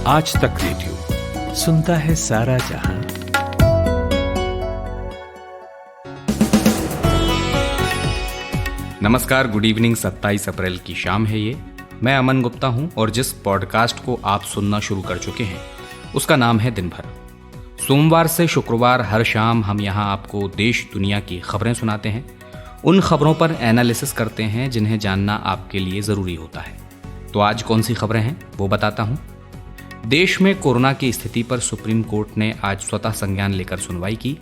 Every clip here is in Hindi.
आज तक रेडियो सुनता है सारा जहां। नमस्कार, गुड इवनिंग। 27 अप्रैल की शाम है ये। मैं अमन गुप्ता हूं और जिस पॉडकास्ट को आप सुनना शुरू कर चुके हैं उसका नाम है दिन भर। सोमवार से शुक्रवार हर शाम हम यहां आपको देश दुनिया की खबरें सुनाते हैं, उन खबरों पर एनालिसिस करते हैं जिन्हें जानना आपके लिए ज़रूरी होता है। तो आज कौन सी खबरें हैं वो बताता हूं। देश में कोरोना की स्थिति पर सुप्रीम कोर्ट ने आज स्वतः संज्ञान लेकर सुनवाई की।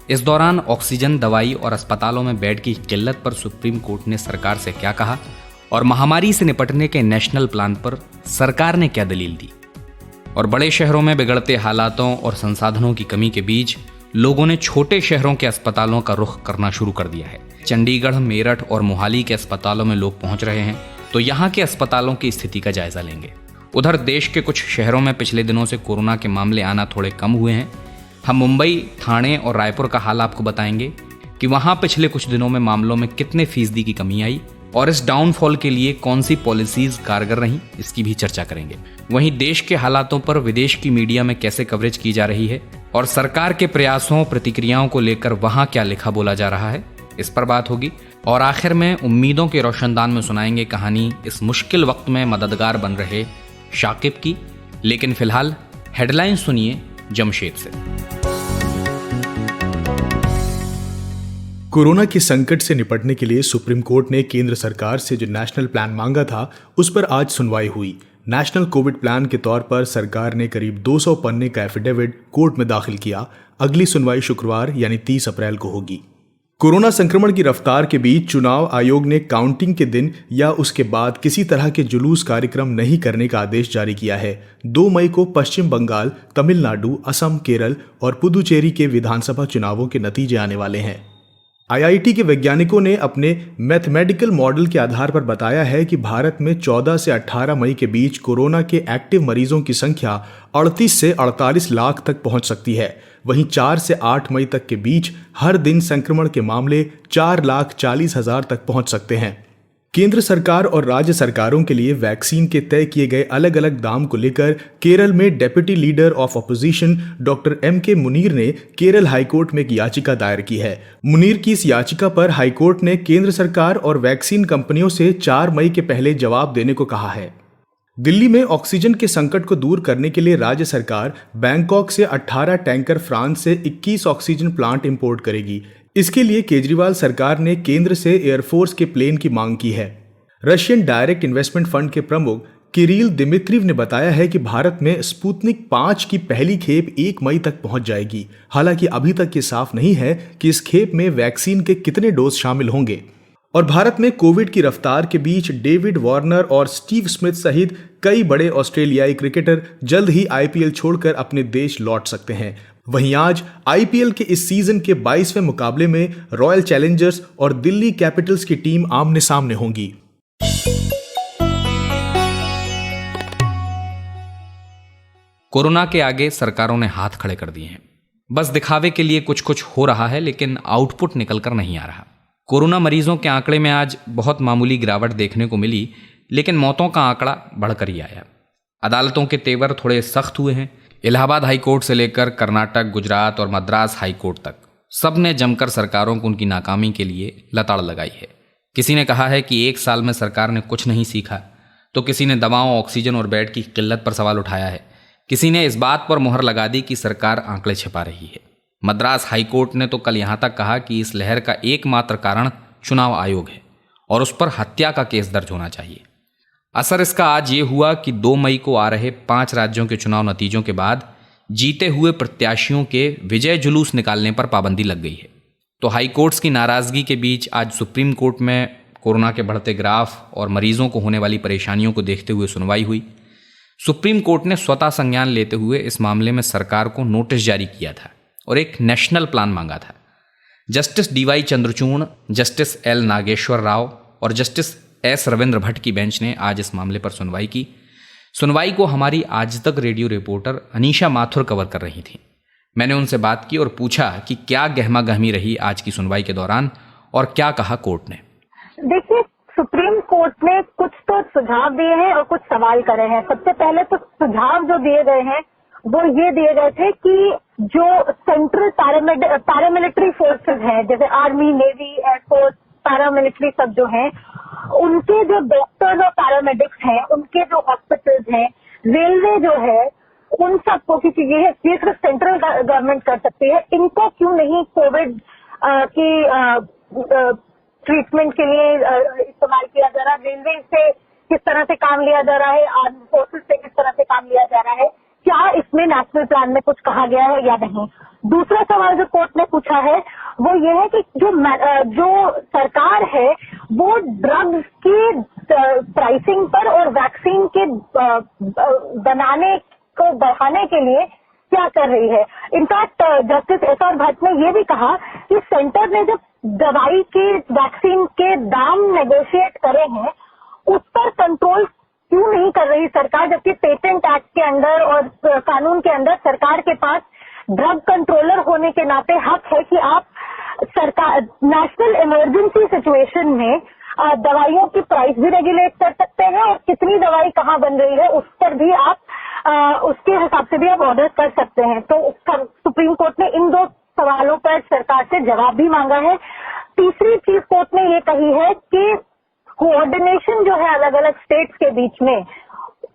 इस दौरान ऑक्सीजन, दवाई और अस्पतालों में बेड की किल्लत पर सुप्रीम कोर्ट ने सरकार से क्या कहा और महामारी से निपटने के नेशनल प्लान पर सरकार ने क्या दलील दी। और बड़े शहरों में बिगड़ते हालातों और संसाधनों की कमी के बीच लोगों ने छोटे शहरों के अस्पतालों का रुख करना शुरू कर दिया है। चंडीगढ़, मेरठ और मोहाली के अस्पतालों में लोग पहुंच रहे हैं, तो यहाँ के अस्पतालों की स्थिति का जायजा लेंगे। उधर देश के कुछ शहरों में पिछले दिनों से कोरोना के मामले आना थोड़े कम हुए हैं। हम मुंबई, ठाणे और रायपुर का हाल आपको बताएंगे कि वहां पिछले कुछ दिनों में मामलों में कितने फीसदी की कमी आई और इस डाउनफॉल के लिए कौन सी पॉलिसीज कारगर रहीं, इसकी भी चर्चा करेंगे। वहीं देश के हालातों पर विदेश की मीडिया में कैसे कवरेज की जा रही है और सरकार के प्रयासों, प्रतिक्रियाओं को लेकर वहां क्या लिखा बोला जा रहा है, इस पर बात होगी। और आखिर में उम्मीदों के रोशनदान में सुनाएंगे कहानी इस मुश्किल वक्त में मददगार बन रहे शाकिब की। लेकिन फिलहाल हेडलाइन सुनिए जमशेद से। कोरोना के संकट से निपटने के लिए सुप्रीम कोर्ट ने केंद्र सरकार से जो नेशनल प्लान मांगा था उस पर आज सुनवाई हुई। नेशनल कोविड प्लान के तौर पर सरकार ने करीब 200 पन्ने का एफिडेविट कोर्ट में दाखिल किया। अगली सुनवाई शुक्रवार यानी 30 अप्रैल को होगी। कोरोना संक्रमण की रफ्तार के बीच चुनाव आयोग ने काउंटिंग के दिन या उसके बाद किसी तरह के जुलूस कार्यक्रम नहीं करने का आदेश जारी किया है। 2 मई को पश्चिम बंगाल, तमिलनाडु, असम, केरल और पुदुचेरी के विधानसभा चुनावों के नतीजे आने वाले हैं। आईआईटी के वैज्ञानिकों ने अपने मैथमेटिकल मॉडल के आधार पर बताया है कि भारत में 14 से 18 मई के बीच कोरोना के एक्टिव मरीजों की संख्या 38 से 48 लाख तक पहुंच सकती है। वहीं 4 से 8 मई तक के बीच हर दिन संक्रमण के मामले 4,40,000 तक पहुंच सकते हैं। केंद्र सरकार और राज्य सरकारों के लिए वैक्सीन के तय किए गए अलग अलग दाम को लेकर केरल में deputy leader of opposition doctor M.K. Munir ने केरल हाईकोर्ट में एक याचिका दायर की है। मुनीर की इस याचिका पर हाईकोर्ट ने केंद्र सरकार और वैक्सीन कंपनियों से 4 मई के पहले जवाब देने को कहा है। दिल्ली में ऑक्सीजन के संकट को दूर करने के लिए राज्य सरकार बैंकॉक से 18 टैंकर, फ्रांस से 21 ऑक्सीजन प्लांट इंपोर्ट करेगी। इसके लिए केजरीवाल सरकार ने केंद्र से एयरफोर्स के प्लेन की मांग की है। रशियन डायरेक्ट इन्वेस्टमेंट फंड के प्रमुख किरिल दिमित्रिव ने बताया है कि भारत में स्पुतनिक 5 की पहली खेप 1 मई तक पहुंच जाएगी। हालांकि अभी तक ये साफ नहीं है कि इस खेप में वैक्सीन के कितने डोज शामिल होंगे। और भारत में कोविड की रफ्तार के बीच डेविड वार्नर और स्टीव स्मिथ सहित कई बड़े ऑस्ट्रेलियाई क्रिकेटर जल्द ही आईपीएल छोड़कर अपने देश लौट सकते हैं। वहीं आज आईपीएल के इस सीजन के 22वें मुकाबले में रॉयल चैलेंजर्स और दिल्ली कैपिटल्स की टीम आमने सामने होंगी। कोरोना के आगे सरकारों ने हाथ खड़े कर दिए हैं। बस दिखावे के लिए कुछ कुछ हो रहा है, लेकिन आउटपुट निकल कर नहीं आ रहा। कोरोना मरीजों के आंकड़े में आज बहुत मामूली गिरावट देखने को मिली, लेकिन मौतों का आंकड़ा बढ़कर ही आया। अदालतों के तेवर थोड़े सख्त हुए हैं। इलाहाबाद हाईकोर्ट से लेकर कर्नाटक, गुजरात और मद्रास हाईकोर्ट तक सब ने जमकर सरकारों को उनकी नाकामी के लिए लताड़ लगाई है। किसी ने कहा है कि 1 साल में सरकार ने कुछ नहीं सीखा, तो किसी ने दवाओं, ऑक्सीजन और बेड की किल्लत पर सवाल उठाया है। किसी ने इस बात पर मुहर लगा दी कि सरकार आंकड़े छिपा रही है। मद्रास हाईकोर्ट ने तो कल यहाँ तक कहा कि इस लहर का एकमात्र कारण चुनाव आयोग है और उस पर हत्या का केस दर्ज होना चाहिए। असर इसका आज ये हुआ कि 2 मई को आ रहे 5 राज्यों के चुनाव नतीजों के बाद जीते हुए प्रत्याशियों के विजय जुलूस निकालने पर पाबंदी लग गई है। तो हाई कोर्ट्स की नाराजगी के बीच आज सुप्रीम कोर्ट में कोरोना के बढ़ते ग्राफ और मरीजों को होने वाली परेशानियों को देखते हुए सुनवाई हुई। सुप्रीम कोर्ट ने स्वतः संज्ञान लेते हुए इस मामले में सरकार को नोटिस जारी किया था और एक नेशनल प्लान मांगा था। Justice DY Chandrachud, justice L Nageswara Rao और जस्टिस S रविंद्र भट्ट की बेंच ने आज इस मामले पर सुनवाई की। सुनवाई को हमारी आज तक radio reporter Anisha Mathur cover कर रही थी। मैंने उनसे बात की और पूछा कि क्या गहमा गहमी रही आज की सुनवाई के दौरान और क्या कहा कोर्ट ने। देखिए, सुप्रीम कोर्ट ने कुछ तो सुझाव दिए हैं और कुछ सवाल करे हैं। सबसे पहले तो सुझाव जो दिए गए हैं वो ये दिए गए थे कि जो सेंट्रल पैरामिलिट्री फोर्सेस हैं, जैसे आर्मी, नेवी, एयरफोर्स, पैरामिलिट्री सब जो हैं, उनके जो डॉक्टर्स और पैरामेडिक्स हैं, उनके जो हॉस्पिटल्स हैं, रेलवे जो है, उन सबको, क्योंकि ये सिर्फ सेंट्रल गवर्नमेंट कर सकती है, इनको क्यों नहीं कोविड की ट्रीटमेंट के लिए इस्तेमाल किया जा रहा है? रेलवे से किस तरह से काम लिया जा रहा है? आर्मी फोर्सेस से किस तरह से काम लिया जा रहा है? क्या इसमें नेशनल प्लान में कुछ कहा गया है या नहीं? दूसरा सवाल जो कोर्ट ने पूछा है वो ये है कि जो सरकार है वो ड्रग्स की प्राइसिंग पर और वैक्सीन के बनाने को बढ़ाने के लिए क्या कर रही है। In fact justice SR. भट्ट ने ये भी कहा कि सेंटर ने जब दवाई के, वैक्सीन के दाम नेगोशिएट करे हैं, उस पर कंट्रोल क्यों नहीं कर रही सरकार, जबकि पेटेंट एक्ट के अंदर और कानून के अंदर सरकार के पास ड्रग कंट्रोलर होने के नाते हक है कि आप सरकार नेशनल इमरजेंसी सिचुएशन में दवाइयों की प्राइस भी रेगुलेट कर सकते हैं और कितनी दवाई कहाँ बन रही है उस पर भी आप उसके हिसाब से भी आप ऑर्डर कर सकते हैं। तो सुप्रीम कोर्ट ने इन दो सवालों पर सरकार से जवाब भी मांगा है। तीसरी चीज कोर्ट ने ये कही है कि कोऑर्डिनेशन जो है अलग अलग स्टेट्स के बीच में,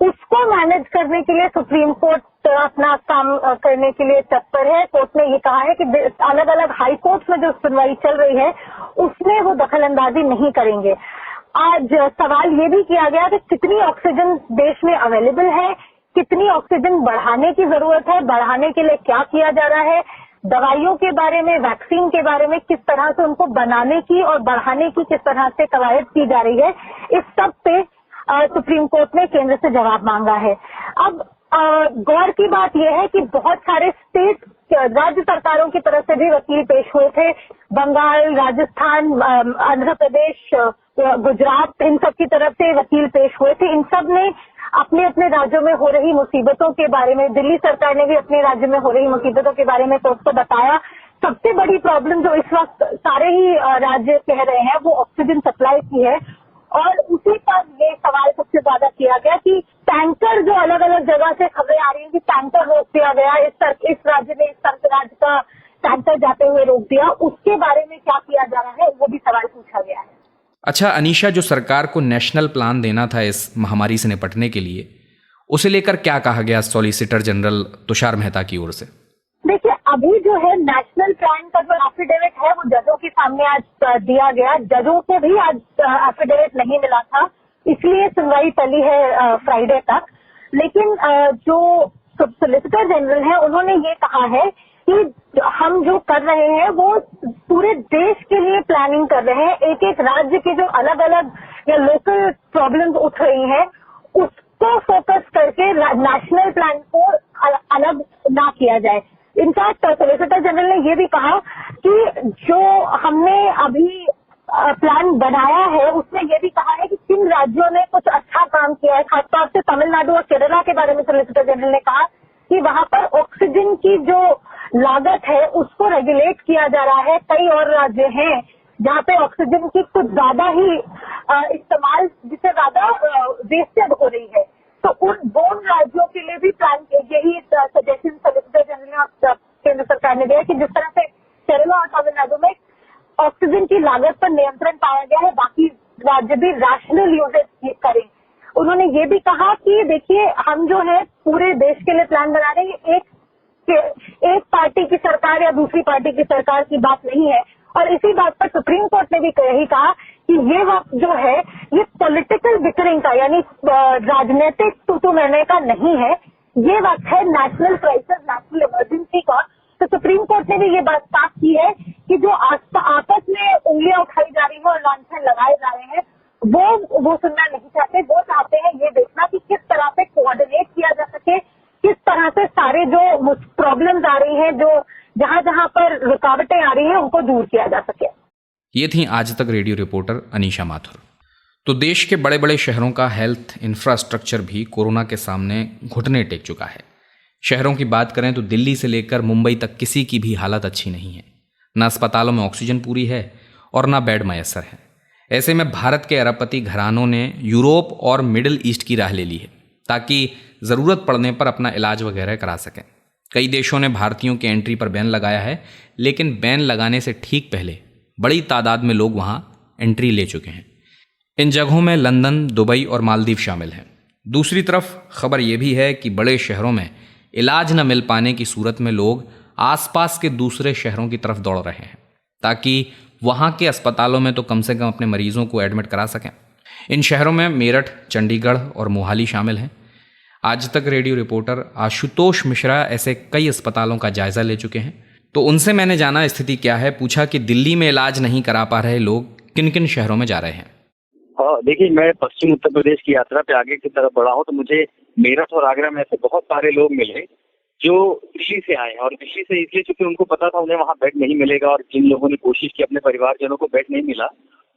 उसको मैनेज करने के लिए सुप्रीम कोर्ट अपना काम करने के लिए तत्पर है। कोर्ट ने ये कहा है कि अलग अलग हाई कोर्ट्स में जो सुनवाई चल रही है उसमें वो दखलंदाजी नहीं करेंगे। आज सवाल ये भी किया गया कि कितनी ऑक्सीजन देश में अवेलेबल है, कितनी ऑक्सीजन बढ़ाने की जरूरत है, बढ़ाने के लिए क्या किया जा रहा है, दवाइयों के बारे में, वैक्सीन के बारे में किस तरह से उनको बनाने की और बढ़ाने की किस तरह से कवायद की जा रही है, इस सब पे सुप्रीम कोर्ट ने केंद्र से जवाब मांगा है। अब गौर की बात यह है कि बहुत सारे स्टेट, राज्य सरकारों की तरफ से भी वकील पेश हुए थे। बंगाल, राजस्थान, आंध्र प्रदेश, गुजरात, इन सब की तरफ से वकील पेश हुए थे। इन सब ने अपने अपने राज्यों में हो रही मुसीबतों के बारे में, दिल्ली सरकार ने भी अपने राज्य में हो रही मुसीबतों के बारे में कोर्ट को बताया। सबसे बड़ी प्रॉब्लम जो इस वक्त सारे ही राज्य कह रहे हैं वो ऑक्सीजन सप्लाई की है और उसी पर ये सवाल सबसे ज्यादा किया गया कि टैंकर जो अलग अलग जगह से खबरें आ रही हैं कि टैंकर रोक दिया गया, इस राज्य ने इस राज्य का टैंकर जाते हुए रोक दिया, उसके बारे में क्या किया जा रहा है वो भी सवाल पूछा गया है। अच्छा अनीशा, जो सरकार को नेशनल प्लान देना था इस महामारी से निपटने के लिए, उसे लेकर क्या कहा गया सॉलिसिटर जनरल तुषार मेहता की ओर से? देखिए, अभी जो है नेशनल प्लान का जो एफिडेविट है वो जजों के सामने आज दिया गया। जजों को भी आज एफिडेविट नहीं मिला था, इसलिए सुनवाई चली है फ्राइडे तक। लेकिन जो सॉलिसिटर जनरल है उन्होंने ये कहा है कि हम जो कर रहे हैं वो पूरे देश के लिए प्लानिंग कर रहे हैं। एक एक राज्य के जो अलग अलग या लोकल प्रॉब्लम्स उठ रही हैं उसको फोकस करके नेशनल प्लान को अलग ना किया जाए। इनफैक्ट सॉलिसिटर जनरल ने ये भी कहा कि जो हमने अभी प्लान बनाया है उसमें ये भी कहा है कि किन राज्यों ने कुछ अच्छा काम किया है। खासतौर से तमिलनाडु और केरला के बारे में सॉलिसिटर जनरल ने कहा कि वहां पर ऑक्सीजन की जो लागत है उसको रेगुलेट किया जा रहा है। कई और राज्य हैं जहाँ पे ऑक्सीजन की कुछ ज्यादा ही इस्तेमाल, जिससे ज्यादा वेस्टेज हो रही है, तो उन दोनों राज्यों के लिए भी प्लान, यही सजेशन सॉलिसिटर जनरल ने केंद्र सरकार ने दिया कि जिस तरह से केरला और तमिलनाडु में ऑक्सीजन की लागत पर नियंत्रण पाया गया है, बाकी राज्य भी रैशनल यूजेज करें। उन्होंने ये भी कहा कि देखिए, हम जो है पूरे देश के लिए प्लान बना रहे हैं, एक पार्टी की सरकार या दूसरी पार्टी की सरकार की बात नहीं है। और इसी बात पर सुप्रीम कोर्ट ने भी यही कहा कि ये वक्त जो है ये पॉलिटिकल बिकरिंग का, यानी राजनीतिक तू मैंने का नहीं है, ये वक्त है नेशनल क्राइसिस, नेशनल इमरजेंसी का। तो सुप्रीम कोर्ट ने भी ये बात साफ की है कि जो आपस में उंगलियां उठाई जा रही है और लांछन लगाए जा रहे हैं वो सुनना नहीं चाहते। वो चाहते हैं ये देखना कि किस तरह से कोऑर्डिनेट किया जा सके, किस तरह से सारे जो प्रॉब्लम्स आ रही हैं, जो जहां पर रुकावटें आ रही हैं, उनको दूर किया जा सके। ये थी आज तक रेडियो रिपोर्टर अनीशा माथुर। तो देश के बड़े बड़े शहरों का हेल्थ इंफ्रास्ट्रक्चर भी कोरोना के सामने घुटने टेक चुका है। शहरों की बात करें तो दिल्ली से लेकर मुंबई तक किसी की भी हालत अच्छी नहीं है। न अस्पतालों में ऑक्सीजन पूरी है और न बेड मयसर है। ऐसे में भारत के अरबपति घरानों ने यूरोप और मिडिल ईस्ट की राह ले ली है ताकि ज़रूरत पड़ने पर अपना इलाज वगैरह करा सकें। कई देशों ने भारतीयों की एंट्री पर बैन लगाया है, लेकिन बैन लगाने से ठीक पहले बड़ी तादाद में लोग वहाँ एंट्री ले चुके हैं। इन जगहों में लंदन, दुबई और मालदीव शामिल हैं। दूसरी तरफ खबर यह भी है कि बड़े शहरों में इलाज न मिल पाने की सूरत में लोग आसपास के दूसरे शहरों की तरफ दौड़ रहे हैं ताकि वहाँ के अस्पतालों में तो कम से कम अपने मरीजों को एडमिट करा सकें। इन शहरों में मेरठ, चंडीगढ़ और मोहाली शामिल हैं। आज तक रेडियो रिपोर्टर आशुतोष मिश्रा ऐसे कई अस्पतालों का जायजा ले चुके हैं, तो उनसे मैंने जाना स्थिति क्या है, पूछा कि दिल्ली में इलाज नहीं करा पा रहे लोग किन किन शहरों में जा रहे हैं। हाँ, देखिए, मैं पश्चिम उत्तर प्रदेश की यात्रा पे आगे की तरफ बढ़ा हूँ तो मुझे मेरठ और आगरा में ऐसे बहुत सारे लोग मिले जो दिल्ली से आए हैं। और दिल्ली से इसलिए क्योंकि उनको पता था उन्हें वहाँ बेड नहीं मिलेगा, और जिन लोगों ने कोशिश की अपने परिवारजनों को बेड नहीं मिला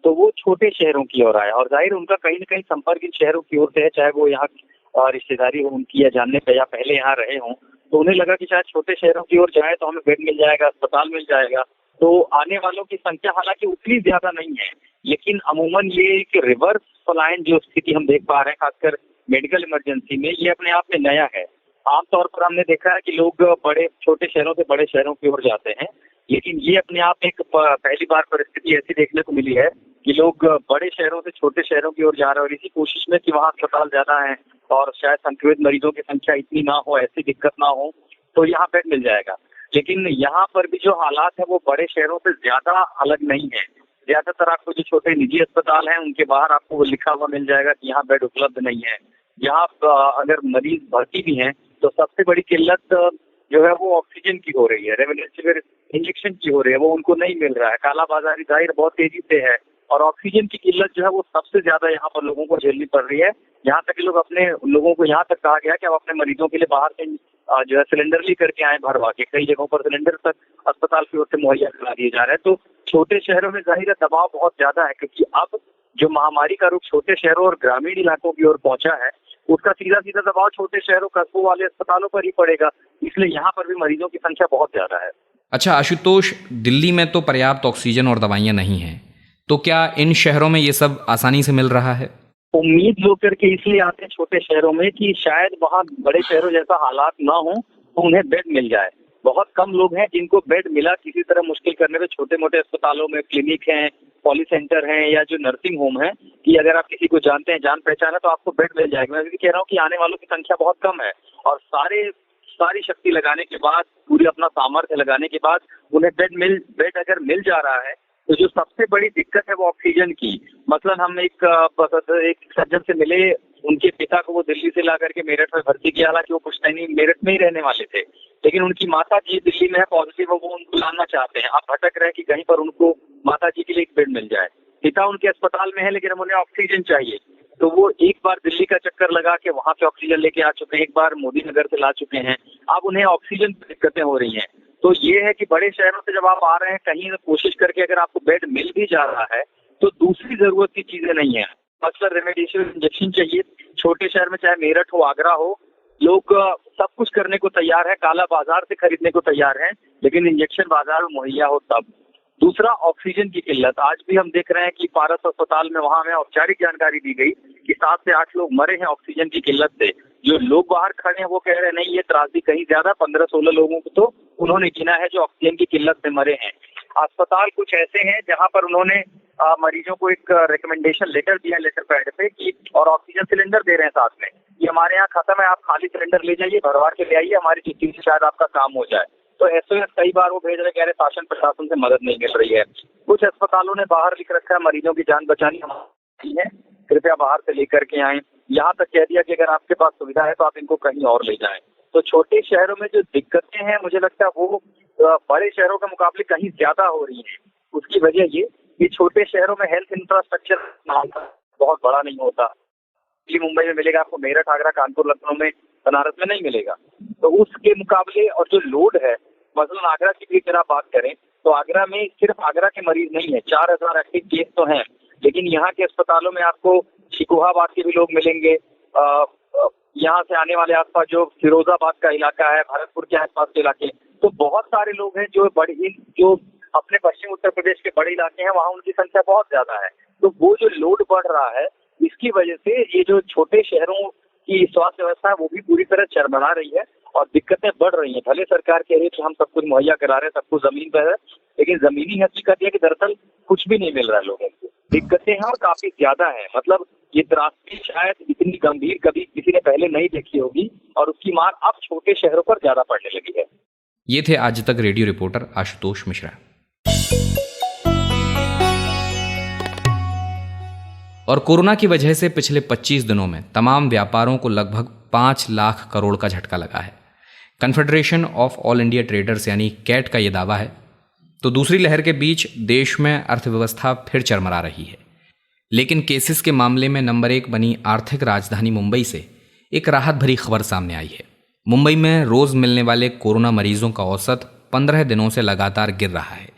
तो वो छोटे शहरों की ओर आए। और जाहिर उनका कहीं न कहीं संपर्क इन शहरों की ओर से है, चाहे वो यहाँ रिश्तेदारी हो उनकी या जानने पे या पहले यहाँ रहे हों, तो उन्हें लगा कि शायद छोटे शहरों की ओर जाए तो हमें बेड मिल जाएगा, अस्पताल मिल जाएगा। तो आने वालों की संख्या हालांकि उतनी ज्यादा नहीं है, लेकिन अमूमन ये एक रिवर्स पलायन जो स्थिति हम देख पा रहे हैं खासकर मेडिकल इमरजेंसी में, ये अपने आप में नया है। आमतौर पर हमने देखा है कि लोग बड़े छोटे शहरों से बड़े शहरों की ओर जाते हैं, लेकिन ये अपने आप में एक पहली बार परिस्थिति ऐसी देखने को मिली है कि लोग बड़े शहरों से छोटे शहरों की ओर जा रहे हैं, और इसी कोशिश में कि वहाँ अस्पताल ज्यादा है और शायद संक्रमित मरीजों की संख्या इतनी ना हो, ऐसी दिक्कत ना हो, तो यहाँ बेड मिल जाएगा। लेकिन यहाँ पर भी जो हालात है वो बड़े शहरों से ज्यादा अलग नहीं है। ज्यादातर आपको जो छोटे निजी अस्पताल हैं उनके बाहर आपको वो लिखा हुआ मिल जाएगा कि यहाँ बेड उपलब्ध नहीं है। यहाँ अगर मरीज भर्ती भी हैं तो सबसे बड़ी किल्लत जो है वो ऑक्सीजन की हो रही है, रेमडेसिविर इंजेक्शन की हो रही है, वो उनको नहीं मिल रहा है। काला बाजारी जाहिर बहुत तेजी से है, और ऑक्सीजन की किल्लत जो है वो सबसे ज्यादा यहाँ पर लोगों को झेलनी पड़ रही है। यहाँ तक कि लोगों को यहाँ तक कहा गया कि आप अपने मरीजों के लिए बाहर से जो है सिलेंडर ली करके आए भरवा के। कई जगहों पर सिलेंडर तक अस्पताल की ओर से मुहैया करा दिए जा रहे हैं। तो छोटे शहरों में जाहिर है दबाव बहुत ज्यादा है, क्योंकि अब जो महामारी का रुख छोटे शहरों और ग्रामीण इलाकों की ओर पहुंचा है उसका सीधा सीधा दबाव छोटे शहरों कस्बों वाले अस्पतालों पर ही पड़ेगा। इसलिए यहाँ पर भी मरीजों की संख्या बहुत ज्यादा है। अच्छा आशुतोष, दिल्ली में तो पर्याप्त ऑक्सीजन और दवाइयाँ नहीं हैं, तो क्या इन शहरों में ये सब आसानी से मिल रहा है? उम्मीद लोग करके इसलिए आते हैं छोटे शहरों में कि शायद वहाँ बड़े शहरों जैसा हालात ना हो तो उन्हें बेड मिल जाए। बहुत कम लोग हैं जिनको बेड मिला किसी तरह मुश्किल करने पे। छोटे मोटे अस्पतालों में क्लिनिक हैं, पॉली सेंटर हैं या जो नर्सिंग होम है कि अगर आप किसी को जानते हैं, जान पहचान है, तो आपको बेड मिल जाएगा। मैं भी कह रहा हूँ कि आने वालों की संख्या बहुत कम है, और सारी शक्ति लगाने के बाद, पूरी अपना सामर्थ्य लगाने के बाद उन्हें बेड अगर मिल जा रहा है तो जो सबसे बड़ी दिक्कत है वो ऑक्सीजन की। मसलन हम एक सज्जन से मिले, उनके पिता को वो दिल्ली से ला करके मेरठ में भर्ती किया, हालांकि वो पुश्तैनी मेरठ में ही रहने वाले थे, लेकिन उनकी माता जी दिल्ली में है पॉजिटिव, वो उनको लाना चाहते हैं। आप भटक रहे हैं कि कहीं पर उनको माता जी के लिए एक बेड मिल जाए। पिता उनके अस्पताल में है लेकिन अब उन्हें ऑक्सीजन चाहिए, तो वो एक बार दिल्ली का चक्कर लगा के वहां से ऑक्सीजन लेके आ चुके हैं, एक बार मोदी नगर से ला चुके हैं, अब उन्हें ऑक्सीजन की दिक्कतें हो रही हैं। तो ये है कि बड़े शहरों से जब आप आ रहे हैं कहीं कोशिश करके अगर आपको बेड मिल भी जा रहा है तो दूसरी जरूरत की चीजें नहीं है। मतलब रेमडेसिविर इंजेक्शन चाहिए। छोटे शहर में चाहे मेरठ हो, आगरा हो, लोग सब कुछ करने को तैयार है, काला बाजार से खरीदने को तैयार है, लेकिन इंजेक्शन बाजार में मुहैया हो तब। दूसरा, ऑक्सीजन की किल्लत। आज भी हम देख रहे हैं कि पारस अस्पताल में वहां हमें औपचारिक जानकारी दी गई कि 7 से 8 लोग मरे हैं ऑक्सीजन की किल्लत से। जो लोग बाहर खड़े हैं वो कह रहे हैं नहीं, ये त्रासदी कहीं ज्यादा, 15-16 लोगों को तो उन्होंने गिना है जो ऑक्सीजन की किल्लत से मरे हैं। अस्पताल कुछ ऐसे हैं जहां पर उन्होंने मरीजों को एक रिकमेंडेशन लेटर दिया, लेटर पैड पे, कि और ऑक्सीजन सिलेंडर दे रहे हैं साथ में, ये हमारे यहाँ खत्म है, आप खाली सिलेंडर ले जाइए, भरवा के ले आइए, हमारी चिट्ठी से शायद आपका काम हो जाए। तो SOS कई बार वो भेज रहे, कह रहे शासन प्रशासन से मदद नहीं मिल रही है। कुछ अस्पतालों ने बाहर लिख रखा है मरीजों की जान बचानी हमारी है, कृपया बाहर से लेकर के आए। यहाँ तक कह दिया कि अगर आपके पास सुविधा है तो आप इनको कहीं और ले जाएं। तो छोटे शहरों में जो दिक्कतें हैं मुझे लगता है वो बड़े शहरों के मुकाबले कहीं ज्यादा हो रही है। उसकी वजह ये कि छोटे शहरों में हेल्थ इंफ्रास्ट्रक्चर बहुत बड़ा नहीं होता। दिल्ली मुंबई में मिलेगा आपको, मेरठ, आगरा, कानपुर, लखनऊ में, बनारस में नहीं मिलेगा। तो उसके मुकाबले और जो लोड है, मसलन आगरा की भी अगर आप बात करें तो आगरा में सिर्फ आगरा के मरीज नहीं है, 4000 एक्टिव केस तो हैं, लेकिन यहाँ के अस्पतालों में आपको शिकोहाबाद के भी लोग मिलेंगे, यहाँ से आने वाले आसपास जो फिरोजाबाद का इलाका है, भरतपुर के आसपास के इलाके, तो बहुत सारे लोग हैं जो अपने पश्चिम उत्तर प्रदेश के बड़े इलाके हैं, वहाँ उनकी संख्या बहुत ज्यादा है। तो वो जो लोड बढ़ रहा है, इसकी वजह से ये जो छोटे शहरों की स्वास्थ्य व्यवस्था है वो भी पूरी तरह चरमरा रही है और दिक्कतें बढ़ रही हैं। भले सरकार कह रही है कि हम सब कुछ मुहैया करा रहे हैं, सब कुछ जमीन पर है, लेकिन जमीनी हकीकत है कि दरअसल कुछ भी नहीं मिल रहा है लोगों को। दिक्कतें हैं और काफी ज्यादा है। मतलब ये त्रासदी शायद इतनी गंभीर कभी किसी ने पहले नहीं देखी होगी और उसकी मार अब छोटे शहरों पर ज्यादा पड़ने लगी है। ये थे आज तक रेडियो रिपोर्टर आशुतोष मिश्रा। और कोरोना की वजह से पिछले 25 दिनों में तमाम व्यापारों को लगभग 5 लाख करोड़ का झटका लगा है। Confederation of all India traders यानी कैट का यह दावा है। तो दूसरी लहर के बीच देश में अर्थव्यवस्था फिर चरमरा रही है, लेकिन केसेस के मामले में नंबर 1 बनी आर्थिक राजधानी मुंबई से एक राहत भरी खबर सामने आई है। मुंबई में रोज मिलने वाले कोरोना मरीजों का औसत 15 दिनों से लगातार गिर रहा है।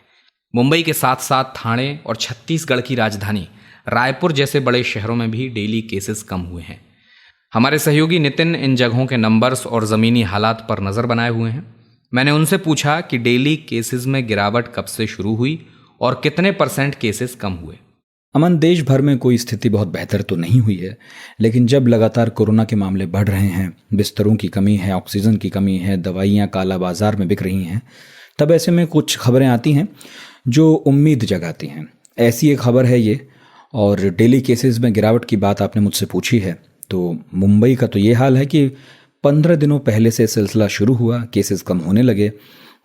मुंबई के साथ साथ ठाणे और छत्तीसगढ़ की राजधानी रायपुर जैसे बड़े शहरों में भी डेली केसेस कम हुए हैं। हमारे सहयोगी नितिन इन जगहों के नंबर्स और ज़मीनी हालात पर नज़र बनाए हुए हैं। मैंने उनसे पूछा कि डेली केसेस में गिरावट कब से शुरू हुई और कितने % केसेस कम हुए। अमन, देश भर में कोई स्थिति बहुत बेहतर तो नहीं हुई है, लेकिन जब लगातार कोरोना के मामले बढ़ रहे हैं, बिस्तरों की कमी है, ऑक्सीजन की कमी है, दवाइयाँ काला बाजार में बिक रही हैं, तब ऐसे में कुछ खबरें आती हैं जो उम्मीद जगाती हैं। ऐसी एक खबर है ये। और डेली केसेस में गिरावट की बात आपने मुझसे पूछी है, तो मुंबई का तो ये हाल है कि 15 दिनों पहले से सिलसिला शुरू हुआ, केसेस कम होने लगे।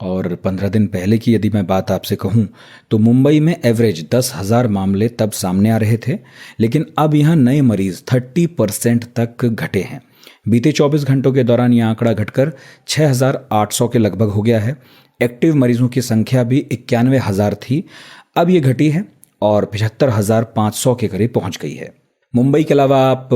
और 15 दिन पहले की यदि मैं बात आपसे कहूं तो मुंबई में एवरेज 10,000 मामले तब सामने आ रहे थे, लेकिन अब यहाँ नए मरीज 30% तक घटे हैं। बीते 24 घंटों के दौरान यह आंकड़ा घटकर 6,800 के लगभग हो गया है। एक्टिव मरीजों की संख्या भी 91,000 थी, अब ये घटी है और 75,500 के करीब पहुंच गई है। मुंबई के अलावा आप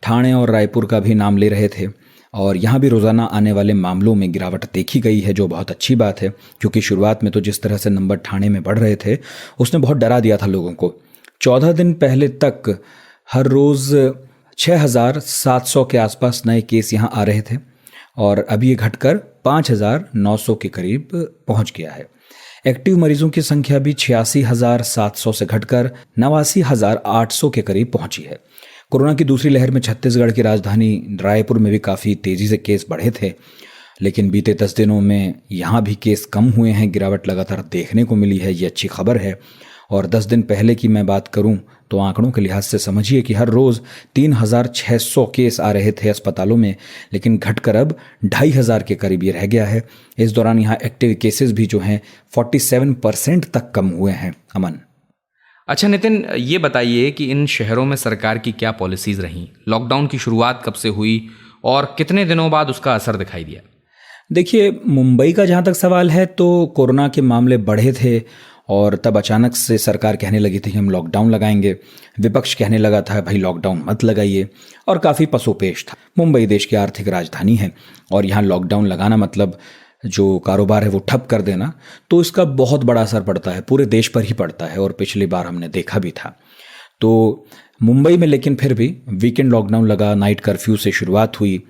ठाणे और रायपुर का भी नाम ले रहे थे, और यहाँ भी रोज़ाना आने वाले मामलों में गिरावट देखी गई है, जो बहुत अच्छी बात है, क्योंकि शुरुआत में तो जिस तरह से नंबर ठाणे में बढ़ रहे थे उसने बहुत डरा दिया था लोगों को। 14 दिन पहले तक हर रोज़ 6,700 के आसपास नए केस यहाँ आ रहे थे और अभी ये घटकर 5,900 के करीब पहुँच गया है। एक्टिव मरीजों की संख्या भी 86,700 से घटकर 89,800 के करीब पहुंची है। कोरोना की दूसरी लहर में छत्तीसगढ़ की राजधानी रायपुर में भी काफ़ी तेज़ी से केस बढ़े थे, लेकिन बीते 10 दिनों में यहाँ भी केस कम हुए हैं। गिरावट लगातार देखने को मिली है, ये अच्छी खबर है। और 10 दिन पहले की मैं बात करूं तो आंकड़ों के लिहाज से समझिए कि हर रोज़ 3,600 केस आ रहे थे अस्पतालों में, लेकिन घटकर अब 2,500 के करीब ये रह गया है। इस दौरान यहाँ एक्टिव केसेस भी जो हैं 47% तक कम हुए हैं। अमन, अच्छा नितिन, ये बताइए कि इन शहरों में सरकार की क्या पॉलिसीज रहीं? लॉकडाउन की शुरुआत कब से हुई और कितने दिनों बाद उसका असर दिखाई दिया? देखिए, मुंबई का जहाँ तक सवाल है तो कोरोना के मामले बढ़े थे और तब अचानक से सरकार कहने लगी थी कि हम लॉकडाउन लगाएंगे। विपक्ष कहने लगा था भाई लॉकडाउन मत लगाइए, और काफ़ी पसोपेश था। मुंबई देश की आर्थिक राजधानी है और यहाँ लॉकडाउन लगाना मतलब जो कारोबार है वो ठप कर देना, तो इसका बहुत बड़ा असर पड़ता है, पूरे देश पर ही पड़ता है, और पिछली बार हमने देखा भी था। तो मुंबई में लेकिन फिर भी वीकेंड लॉकडाउन लगा, नाइट कर्फ्यू से शुरुआत हुई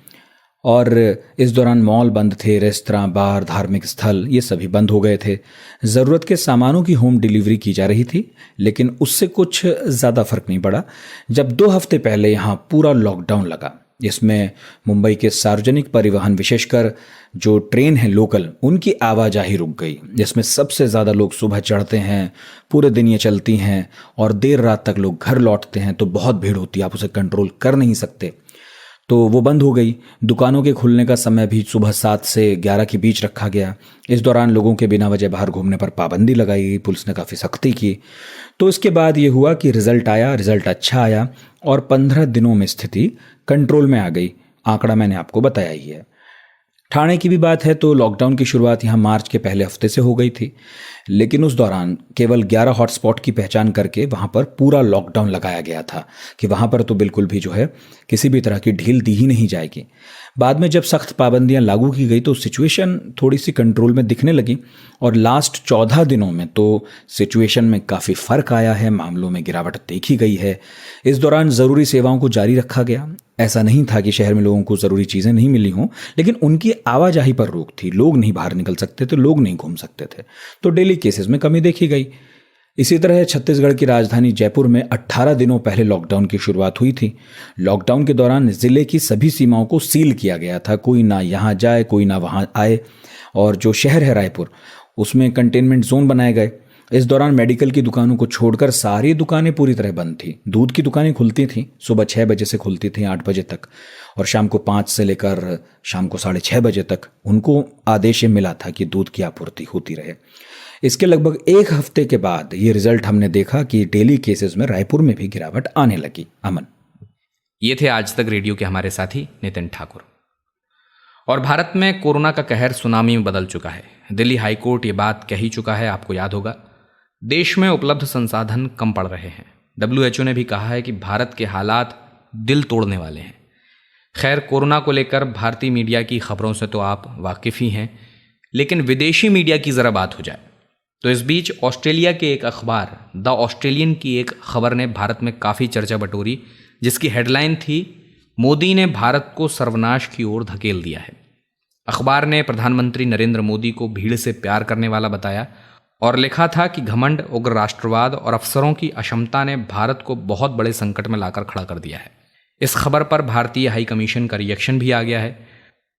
और इस दौरान मॉल बंद थे, रेस्तरां, बार, धार्मिक स्थल ये सभी बंद हो गए थे। ज़रूरत के सामानों की होम डिलीवरी की जा रही थी, लेकिन उससे कुछ ज़्यादा फर्क नहीं पड़ा जब 2 हफ्ते पहले यहाँ पूरा लॉकडाउन लगा। इसमें मुंबई के सार्वजनिक परिवहन, विशेषकर जो ट्रेन है लोकल, उनकी आवाजाही रुक गई। जिसमें सबसे ज़्यादा लोग सुबह चढ़ते हैं, पूरे दिन ये चलती हैं और देर रात तक लोग घर लौटते हैं, तो बहुत भीड़ होती है, आप उसे कंट्रोल कर नहीं सकते, तो वो बंद हो गई। दुकानों के खुलने का समय भी सुबह 7 से 11 के बीच रखा गया। इस दौरान लोगों के बिना वजह बाहर घूमने पर पाबंदी लगाई गई, पुलिस ने काफ़ी सख्ती की। तो इसके बाद ये हुआ कि रिजल्ट आया, रिजल्ट अच्छा आया और 15 दिनों में स्थिति कंट्रोल में आ गई। आंकड़ा मैंने आपको बताया ही है। ठाणे की भी बात है तो लॉकडाउन की शुरुआत यहाँ मार्च के पहले हफ्ते से हो गई थी, लेकिन उस दौरान केवल 11 हॉटस्पॉट की पहचान करके वहाँ पर पूरा लॉकडाउन लगाया गया था कि वहाँ पर तो बिल्कुल भी जो है किसी भी तरह की ढील दी ही नहीं जाएगी। बाद में जब सख्त पाबंदियां लागू की गई तो सिचुएशन थोड़ी सी कंट्रोल में दिखने लगी और लास्ट 14 दिनों में तो सिचुएशन में काफ़ी फ़र्क आया है, मामलों में गिरावट देखी गई है। इस दौरान ज़रूरी सेवाओं को जारी रखा गया। ऐसा नहीं था कि शहर में लोगों को ज़रूरी चीज़ें नहीं मिली हों, लेकिन उनकी आवाजाही पर रोक थी। लोग नहीं बाहर निकल सकते थे, लोग नहीं घूम सकते थे, तो डेली केसेस में कमी देखी गई। इसी तरह छत्तीसगढ़ की राजधानी जयपुर में 18 दिनों पहले लॉकडाउन की शुरुआत हुई थी। लॉकडाउन के दौरान जिले की सभी सीमाओं को सील किया गया था, कोई ना यहाँ जाए कोई ना वहाँ आए। और जो शहर है रायपुर, उसमें कंटेनमेंट जोन बनाए गए। इस दौरान मेडिकल की दुकानों को छोड़कर सारी दुकानें पूरी तरह बंद थी। दूध की दुकानें खुलती थीं, सुबह 6 बजे से खुलती थी 8 बजे तक, और शाम को 5 से लेकर शाम को 6:30 बजे तक उनको आदेश मिला था कि दूध की आपूर्ति होती रहे। इसके लगभग एक हफ्ते के बाद ये रिजल्ट हमने देखा कि डेली केसेस में रायपुर में भी गिरावट आने लगी। अमन, ये थे आज तक रेडियो के हमारे साथी नितिन ठाकुर। और भारत में कोरोना का कहर सुनामी में बदल चुका है। दिल्ली हाईकोर्ट ये बात कह ही चुका है, आपको याद होगा। देश में उपलब्ध संसाधन कम पड़ रहे हैं। WHO ने भी कहा है कि भारत के हालात दिल तोड़ने वाले हैं। खैर, कोरोना को लेकर भारतीय मीडिया की खबरों से तो आप वाकिफ़ ही हैं, लेकिन विदेशी मीडिया की ज़रा बात हो जाए तो इस बीच ऑस्ट्रेलिया के एक अखबार द ऑस्ट्रेलियन की एक खबर ने भारत में काफ़ी चर्चा बटोरी, जिसकी हेडलाइन थी, मोदी ने भारत को सर्वनाश की ओर धकेल दिया है। अखबार ने प्रधानमंत्री नरेंद्र मोदी को भीड़ से प्यार करने वाला बताया और लिखा था कि घमंड, उग्र राष्ट्रवाद और अफसरों की अक्षमता ने भारत को बहुत बड़े संकट में लाकर खड़ा कर दिया है। इस खबर पर भारतीय हाई कमीशन का रिएक्शन भी आ गया है।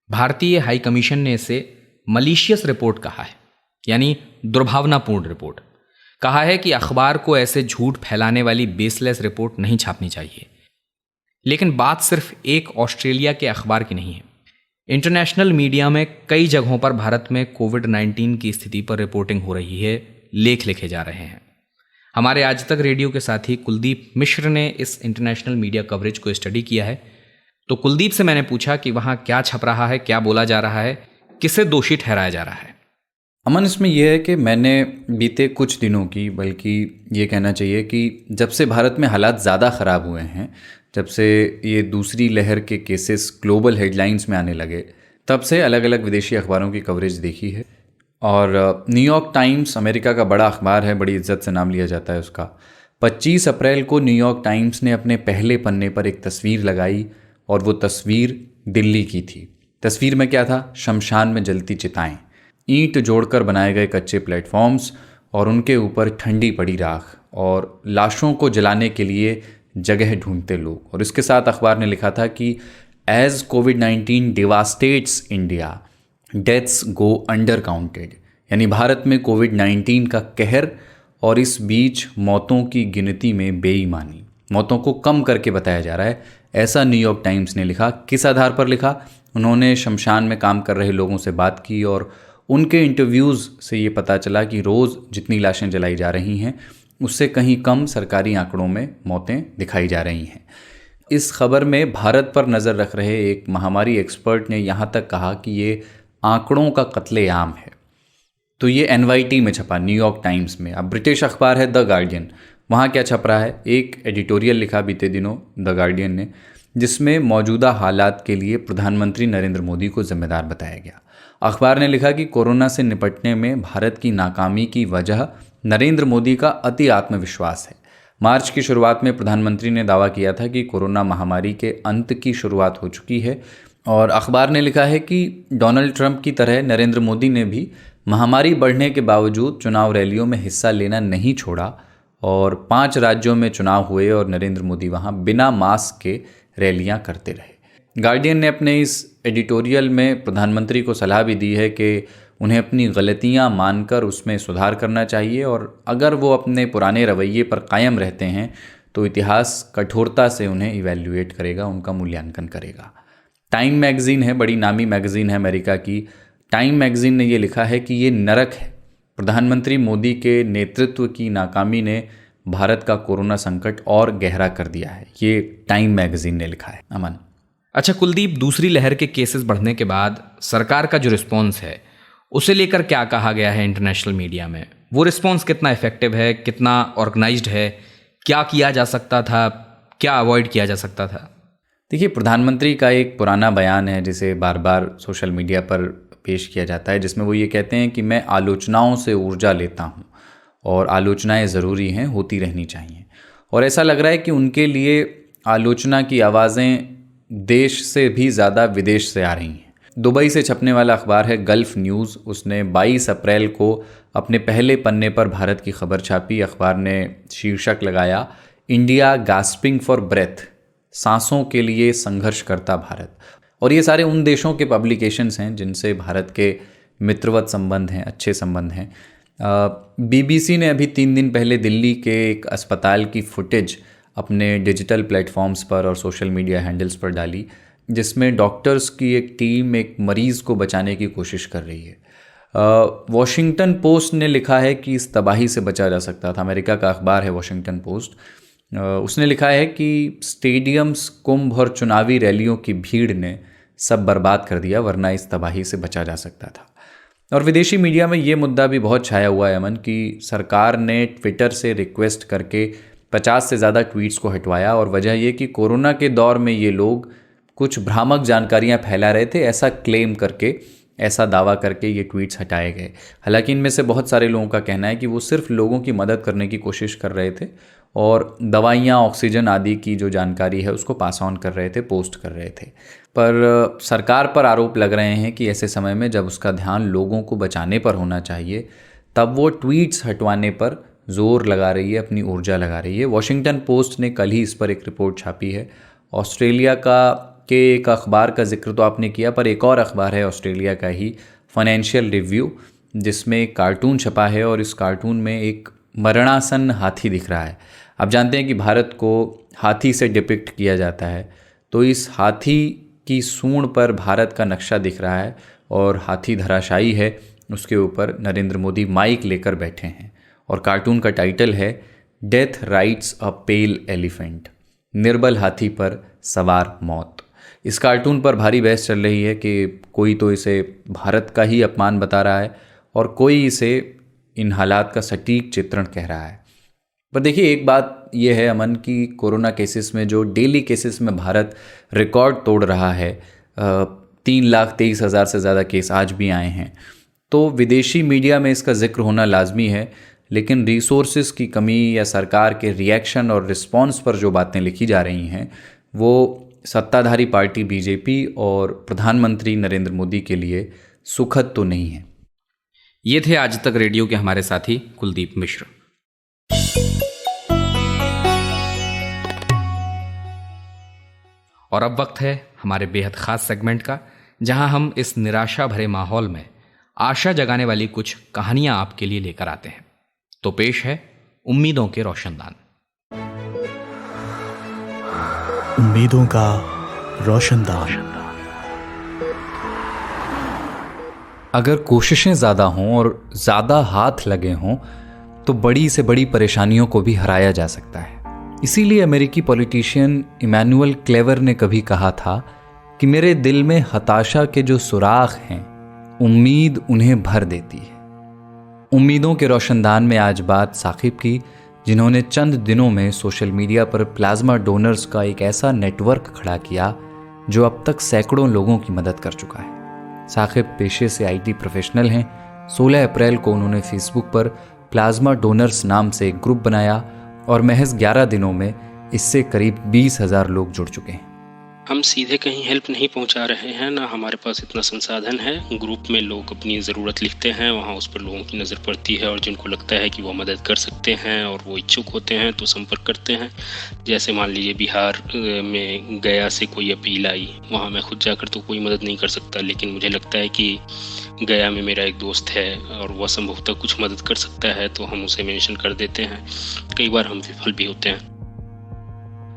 भारतीय हाई कमीशन ने इसे मलिशियस रिपोर्ट कहा है, यानी दुर्भावनापूर्ण रिपोर्ट। कहा है कि अखबार को ऐसे झूठ फैलाने वाली बेसलेस रिपोर्ट नहीं छापनी चाहिए। लेकिन बात सिर्फ एक ऑस्ट्रेलिया के अखबार की नहीं है। इंटरनेशनल मीडिया में कई जगहों पर भारत में कोविड-19 की स्थिति पर रिपोर्टिंग हो रही है, लेख लिखे जा रहे हैं। हमारे आज तक रेडियो के साथी कुलदीप मिश्र ने इस इंटरनेशनल मीडिया कवरेज को स्टडी किया है। तो कुलदीप से मैंने पूछा कि वहाँ क्या छप रहा है, क्या बोला जा रहा है, किसे दोषी ठहराया जा रहा है। अमन, इसमें यह है कि मैंने बीते कुछ दिनों की, बल्कि ये कहना चाहिए कि जब से भारत में हालात ज़्यादा ख़राब हुए हैं, जब से ये दूसरी लहर के केसेस ग्लोबल हेडलाइंस में आने लगे, तब से अलग अलग विदेशी अखबारों की कवरेज देखी है। और न्यूयॉर्क टाइम्स अमेरिका का बड़ा अखबार है, बड़ी इज्जत से नाम लिया जाता है उसका। 25 अप्रैल को न्यूयॉर्क टाइम्स ने अपने पहले पन्ने पर एक तस्वीर लगाई और वो तस्वीर दिल्ली की थी। तस्वीर में क्या था? शमशान में जलती चिताएं, ईंट जोड़कर बनाए गए कच्चे प्लेटफॉर्म्स और उनके ऊपर ठंडी पड़ी राख और लाशों को जलाने के लिए जगह ढूंढते लोग। और इसके साथ अखबार ने लिखा था कि एज कोविड-19 devastates India, deaths go under counted, यानी भारत में कोविड-19 का कहर और इस बीच मौतों की गिनती में बेईमानी, मौतों को कम करके बताया जा रहा है, ऐसा न्यूयॉर्क टाइम्स ने लिखा। किस आधार पर लिखा? उन्होंने शमशान में काम कर रहे लोगों से बात की और उनके इंटरव्यूज़ से ये पता चला कि रोज़ जितनी लाशें जलाई जा रही हैं उससे कहीं कम सरकारी आंकड़ों में मौतें दिखाई जा रही हैं। इस खबर में भारत पर नज़र रख रहे एक महामारी एक्सपर्ट ने यहाँ तक कहा कि ये आंकड़ों का कत्लेआम है। तो ये NYT में छपा, न्यूयॉर्क टाइम्स में। अब ब्रिटिश अखबार है द गार्डियन, वहाँ क्या छप रहा है? एक एडिटोरियल लिखा बीते दिनों द गार्डियन ने, जिसमें मौजूदा हालात के लिए प्रधानमंत्री नरेंद्र मोदी को जिम्मेदार बताया गया। अखबार ने लिखा कि कोरोना से निपटने में भारत की नाकामी की वजह नरेंद्र मोदी का अति आत्मविश्वास है। मार्च की शुरुआत में प्रधानमंत्री ने दावा किया था कि कोरोना महामारी के अंत की शुरुआत हो चुकी है। और अखबार ने लिखा है कि डोनाल्ड ट्रंप की तरह नरेंद्र मोदी ने भी महामारी बढ़ने के बावजूद चुनाव रैलियों में हिस्सा लेना नहीं छोड़ा और 5 राज्यों में चुनाव हुए और नरेंद्र मोदी वहां बिना मास्क के रैलियां करते रहे। गार्डियन ने अपने इस एडिटोरियल में प्रधानमंत्री को सलाह भी दी है कि उन्हें अपनी गलतियां मानकर उसमें सुधार करना चाहिए और अगर वो अपने पुराने रवैये पर कायम रहते हैं तो इतिहास कठोरता से उन्हें इवैल्यूएट करेगा, उनका मूल्यांकन करेगा। टाइम मैगज़ीन है, बड़ी नामी मैगज़ीन है अमेरिका की। टाइम मैगज़ीन ने ये लिखा है कि ये नरक है, प्रधानमंत्री मोदी के नेतृत्व की नाकामी ने भारत का कोरोना संकट और गहरा कर दिया है। ये टाइम मैगज़ीन ने लिखा है। अमन, अच्छा कुलदीप, दूसरी लहर के केसेस बढ़ने के बाद सरकार का जो रिस्पॉन्स है उसे लेकर क्या कहा गया है इंटरनेशनल मीडिया में? वो रिस्पॉन्स कितना इफेक्टिव है, कितना ऑर्गेनाइज्ड है, क्या किया जा सकता था, क्या अवॉइड किया जा सकता था? देखिए, प्रधानमंत्री का एक पुराना बयान है जिसे बार बार सोशल मीडिया पर पेश किया जाता है, जिसमें वो ये कहते हैं कि मैं आलोचनाओं से ऊर्जा लेता हूँ और आलोचनाएं ज़रूरी हैं, होती रहनी चाहिए। और ऐसा लग रहा है कि उनके लिए आलोचना की आवाज़ें देश से भी ज़्यादा विदेश से आ रही हैं। दुबई से छपने वाला अखबार है गल्फ न्यूज़। उसने 22 अप्रैल को अपने पहले पन्ने पर भारत की खबर छापी। अखबार ने शीर्षक लगाया, इंडिया गास्पिंग फॉर ब्रेथ, सांसों के लिए संघर्ष करता भारत। और ये सारे उन देशों के पब्लिकेशंस हैं जिनसे भारत के मित्रवत संबंध हैं, अच्छे संबंध हैं। BBC ने अभी 3 दिन पहले दिल्ली के एक अस्पताल की फुटेज अपने डिजिटल प्लेटफॉर्म्स पर और सोशल मीडिया हैंडल्स पर डाली, जिसमें डॉक्टर्स की एक टीम एक मरीज़ को बचाने की कोशिश कर रही है। वॉशिंगटन पोस्ट ने लिखा है कि इस तबाही से बचा जा सकता था। अमेरिका का अखबार है वॉशिंगटन पोस्ट। उसने लिखा है कि स्टेडियम्स, कुंभ और चुनावी रैलियों की भीड़ ने सब बर्बाद कर दिया, वरना इस तबाही से बचा जा सकता था। और विदेशी मीडिया में ये मुद्दा भी बहुत छाया हुआ है अमन, कि सरकार ने ट्विटर से रिक्वेस्ट करके 50 से ज़्यादा ट्वीट्स को हटवाया। और वजह ये कि कोरोना के दौर में ये लोग कुछ भ्रामक जानकारियां फैला रहे थे, ऐसा क्लेम करके, ऐसा दावा करके ये ट्वीट्स हटाए गए। हालांकि इनमें से बहुत सारे लोगों का कहना है कि वो सिर्फ लोगों की मदद करने की कोशिश कर रहे थे और दवाइयाँ, ऑक्सीजन आदि की जो जानकारी है उसको पास ऑन कर रहे थे, पोस्ट कर रहे थे। पर सरकार पर आरोप लग रहे हैं कि ऐसे समय में जब उसका ध्यान लोगों को बचाने पर होना चाहिए, तब वो ट्वीट्स हटवाने पर जोर लगा रही है, अपनी ऊर्जा लगा रही है। वॉशिंगटन पोस्ट ने कल ही इस पर एक रिपोर्ट छापी है। ऑस्ट्रेलिया के एक अखबार का जिक्र तो आपने किया, पर एक और अखबार है ऑस्ट्रेलिया का ही, फाइनेंशियल रिव्यू, जिसमें एक कार्टून छपा है और इस कार्टून में एक मरणासन हाथी दिख रहा है। आप जानते हैं कि भारत को हाथी से डिपिक्ट किया जाता है, तो इस हाथी की सूंड पर भारत का नक्शा दिख रहा है और हाथी धराशायी है, उसके ऊपर नरेंद्र मोदी माइक लेकर बैठे हैं। और कार्टून का टाइटल है डेथ राइड्स अ पेल एलिफेंट, निर्बल हाथी पर सवार मौत। इस कार्टून पर भारी बहस चल रही है कि कोई तो इसे भारत का ही अपमान बता रहा है और कोई इसे इन हालात का सटीक चित्रण कह रहा है। पर देखिए, एक बात यह है अमन कि कोरोना केसेस में, जो डेली केसेस में भारत रिकॉर्ड तोड़ रहा है, 3,23,000 से ज़्यादा केस आज भी आए हैं, तो विदेशी मीडिया में इसका जिक्र होना लाजमी है। लेकिन रिसोर्सेज की कमी या सरकार के रिएक्शन और रिस्पॉन्स पर जो बातें लिखी जा रही हैं, वो सत्ताधारी पार्टी बीजेपी और प्रधानमंत्री नरेंद्र मोदी के लिए सुखद तो नहीं है। ये थे आज तक रेडियो के हमारे साथी कुलदीप मिश्र। और अब वक्त है हमारे बेहद खास सेगमेंट का, जहां हम इस निराशा भरे माहौल में आशा जगाने वाली कुछ कहानियां आपके लिए लेकर आते हैं। तो पेश है उम्मीदों के रोशनदान। उम्मीदों का रोशनदान। अगर कोशिशें ज़्यादा हों और ज़्यादा हाथ लगे हों तो बड़ी से बड़ी परेशानियों को भी हराया जा सकता है। इसीलिए अमेरिकी पॉलिटिशियन इमैनुअल क्लेवर ने कभी कहा था कि मेरे दिल में हताशा के जो सुराख हैं, उम्मीद उन्हें भर देती है। उम्मीदों के रोशनदान में आज बात साकिब की, जिन्होंने चंद दिनों में सोशल मीडिया पर प्लाज्मा डोनर्स का एक ऐसा नेटवर्क खड़ा किया जो अब तक सैकड़ों लोगों की मदद कर चुका है। साकिब पेशे से IT प्रोफेशनल हैं। 16 अप्रैल को उन्होंने फेसबुक पर प्लाज्मा डोनर्स नाम से एक ग्रुप बनाया और महज 11 दिनों में इससे करीब 20,000 लोग जुड़ चुके हैं। हम सीधे कहीं हेल्प नहीं पहुंचा रहे हैं, ना हमारे पास इतना संसाधन है। ग्रुप में लोग अपनी ज़रूरत लिखते हैं, वहां उस पर लोगों की नज़र पड़ती है और जिनको लगता है कि वो मदद कर सकते हैं और वो इच्छुक होते हैं तो संपर्क करते हैं। जैसे मान लीजिए बिहार में गया से कोई अपील आई, वहाँ मैं खुद जाकर तो कोई मदद नहीं कर सकता, लेकिन मुझे लगता है कि गया में मेरा एक दोस्त है और वह संभवतः कुछ मदद कर सकता है, तो हम उसे मेंशन कर देते हैं। कई बार हम विफल भी होते हैं।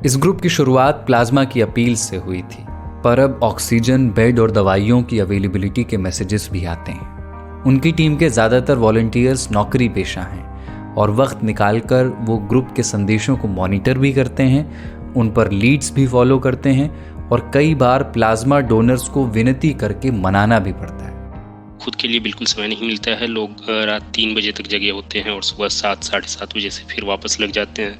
इस ग्रुप की शुरुआत प्लाज्मा की अपील से हुई थी, पर अब ऑक्सीजन, बेड और दवाइयों की अवेलेबिलिटी के मैसेजेस भी आते हैं। उनकी टीम के ज़्यादातर वॉलंटियर्स नौकरी पेशा हैं और वक्त निकालकर वो ग्रुप के संदेशों को मॉनिटर भी करते हैं, उन पर लीड्स भी फॉलो करते हैं और कई बार प्लाज्मा डोनर्स को विनती करके मनाना भी पड़ता है। खुद के लिए बिल्कुल समय नहीं मिलता है। लोग रात 3 बजे तक जगे होते हैं और सुबह 7, साढ़े 7 बजे से फिर वापस लग जाते हैं।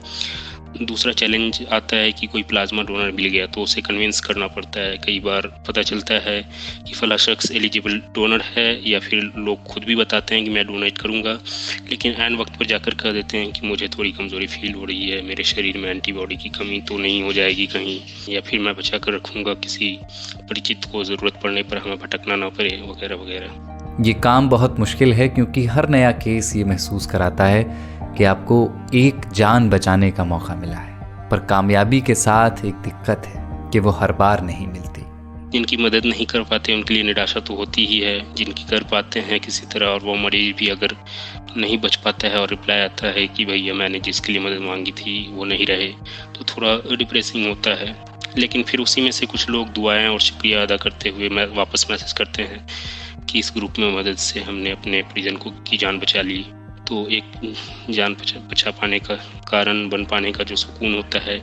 दूसरा चैलेंज आता है कि कोई प्लाज्मा डोनर मिल गया तो उसे कन्विंस करना पड़ता है। कई बार पता चलता है कि फला शख्स एलिजिबल डोनर है, या फिर लोग खुद भी बताते हैं कि मैं डोनेट करूंगा, लेकिन ऐन वक्त पर जाकर कह देते हैं कि मुझे थोड़ी कमज़ोरी फील हो रही है, मेरे शरीर में एंटीबॉडी की कमी तो नहीं हो जाएगी कहीं, या फिर मैं बचा कर रखूँगा, किसी परिचित को ज़रूरत पड़ने पर हमें भटकना ना पड़े, वगैरह वगैरह। ये काम बहुत मुश्किल है क्योंकि हर नया केस ये महसूस कराता है कि आपको एक जान बचाने का मौका मिला है, पर कामयाबी के साथ एक दिक्कत है कि वो हर बार नहीं मिलती। जिनकी मदद नहीं कर पाते उनके लिए निराशा तो होती ही है, जिनकी कर पाते हैं किसी तरह और वो मरीज भी अगर नहीं बच पाता है और रिप्लाई आता है कि भैया मैंने जिसके लिए मदद मांगी थी वो नहीं रहे, तो थोड़ा डिप्रेसिंग होता है। लेकिन फिर उसी में से कुछ लोग दुआएं और शुक्रिया अदा करते हुए वापस मैसेज करते हैं कि इस ग्रुप में मदद से हमने अपने परिजन की जान बचा ली। तो एक जान बचा पाने का कारण बन पाने का जो सुकून होता है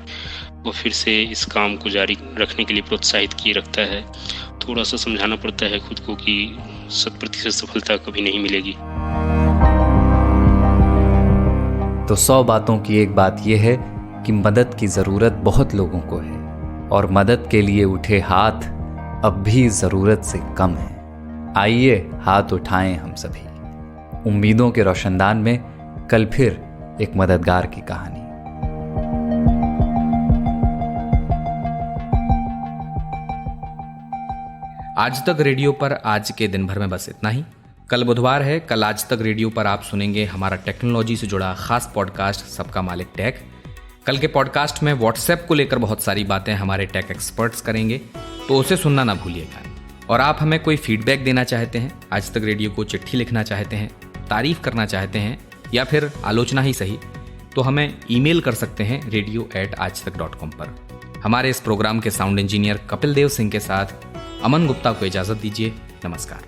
वो फिर से इस काम को जारी रखने के लिए प्रोत्साहित किए रखता है। थोड़ा सा समझाना पड़ता है खुद को कि 100% सफलता कभी नहीं मिलेगी। तो 100 बातों की एक बात यह है कि मदद की ज़रूरत बहुत लोगों को है और मदद के लिए उठे हाथ अब भी ज़रूरत से कम है। आइए हाथ उठाएं हम सभी। उम्मीदों के रोशनदान में कल फिर एक मददगार की कहानी। आज तक रेडियो पर आज के दिन भर में बस इतना ही। कल बुधवार है, कल आज तक रेडियो पर आप सुनेंगे हमारा टेक्नोलॉजी से जुड़ा खास पॉडकास्ट सबका मालिक टेक। कल के पॉडकास्ट में व्हाट्सएप को लेकर बहुत सारी बातें हमारे टेक एक्सपर्ट्स करेंगे, तो उसे सुनना ना भूलिएगा। और आप हमें कोई फीडबैक देना चाहते हैं, आज तक रेडियो को चिट्ठी लिखना चाहते हैं, तारीफ करना चाहते हैं या फिर आलोचना ही सही, तो हमें ईमेल कर सकते हैं radio@aajtak.com पर। हमारे इस प्रोग्राम के साउंड इंजीनियर कपिल देव सिंह के साथ अमन गुप्ता को इजाज़त दीजिए। नमस्कार।